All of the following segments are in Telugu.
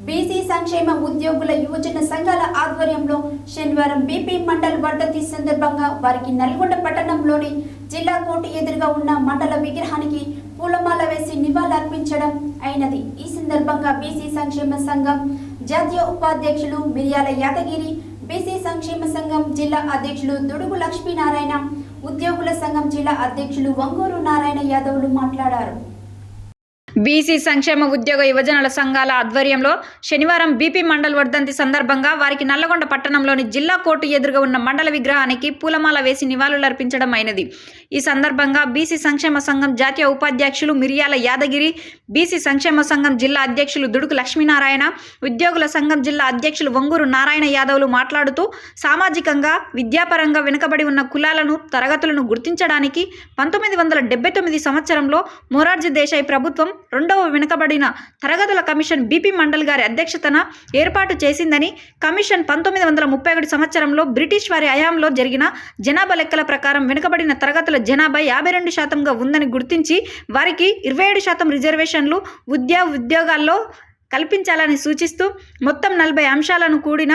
బీసీ సంక్షేమ ఉద్యోగుల యువజన సంఘాల ఆధ్వర్యంలో శనివారం బీపీ మండల్ వర్ధంతి సందర్భంగా వారికి నల్గొండ పట్టణంలోని జిల్లా కోర్టు ఎదురుగా ఉన్న మండల విగ్రహానికి పూలమాల వేసి నివాళులర్పించడం అయినది. ఈ సందర్భంగా బీసీ సంక్షేమ సంఘం జాతీయ ఉపాధ్యక్షులు మిర్యాల యాదగిరి, బీసీ సంక్షేమ సంఘం జిల్లా అధ్యక్షులు దుడుగు లక్ష్మీనారాయణ, ఉద్యోగుల సంఘం జిల్లా అధ్యక్షులు వంగూరు నారాయణ యాదవ్లు మాట్లాడారు. బీసీ సంక్షేమ ఉద్యోగ యువజనుల సంఘాల ఆధ్వర్యంలో శనివారం బీపీ మండల్ వర్ధంతి సందర్భంగా వారికి నల్లగొండ పట్టణంలోని జిల్లా కోర్టు ఎదురుగా ఉన్న మండల విగ్రహానికి పూలమాల వేసి నివాళులర్పించడం అయినది. ఈ సందర్భంగా బీసీ సంక్షేమ సంఘం జాతీయ ఉపాధ్యక్షులు మిర్యాల యాదగిరి, బీసీ సంక్షేమ సంఘం జిల్లా అధ్యక్షులు దుడుకు లక్ష్మీనారాయణ, ఉద్యోగుల సంఘం జిల్లా అధ్యక్షులు వంగూరు నారాయణ యాదవ్లు మాట్లాడుతూ సామాజికంగా, విద్యాపరంగా వెనుకబడి ఉన్న కులాలను, తరగతులను గుర్తించడానికి 1979 సంవత్సరంలో మొరార్జీ దేశాయ్ ప్రభుత్వం రెండవ వెనుకబడిన తరగతుల కమిషన్ బీపీ మండల్ గారి అధ్యక్షతన ఏర్పాటు చేసిందని, కమిషన్ 1931 సంవత్సరంలో బ్రిటిష్ వారి హయాంలో జరిగిన జనాభా లెక్కల ప్రకారం వెనుకబడిన తరగతుల జనాభా 52% ఉందని గుర్తించి వారికి 27% రిజర్వేషన్లు ఉద్యోగాల్లో కల్పించాలని సూచిస్తూ మొత్తం 40 అంశాలను కూడిన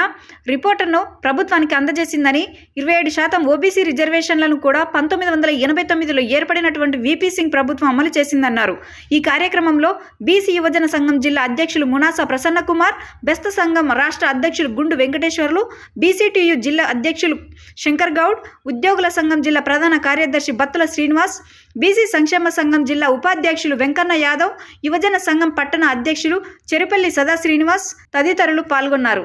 రిపోర్టును ప్రభుత్వానికి అందజేసిందని, 27% ఓబీసీ రిజర్వేషన్లను కూడా 1989లో ఏర్పడినటువంటి వీపీ సింగ్ ప్రభుత్వం అమలు చేసిందన్నారు. ఈ కార్యక్రమంలో బీసీ యువజన సంఘం జిల్లా అధ్యక్షులు మునాసా ప్రసన్న కుమార్, బెస్త సంఘం రాష్ట్ర అధ్యక్షులు గుండు వెంకటేశ్వర్లు, బీసీటీయూ జిల్లా అధ్యక్షులు శంకర్ గౌడ్, ఉద్యోగుల సంఘం జిల్లా ప్రధాన కార్యదర్శి బత్తుల శ్రీనివాస్, బీసీ సంక్షేమ సంఘం జిల్లా ఉపాధ్యక్షులు వెంకన్న యాదవ్, యువజన సంఘం పట్టణ అధ్యక్షులు చెరుపల్లి సదా శ్రీనివాస్ తదితరులు పాల్గొన్నారు.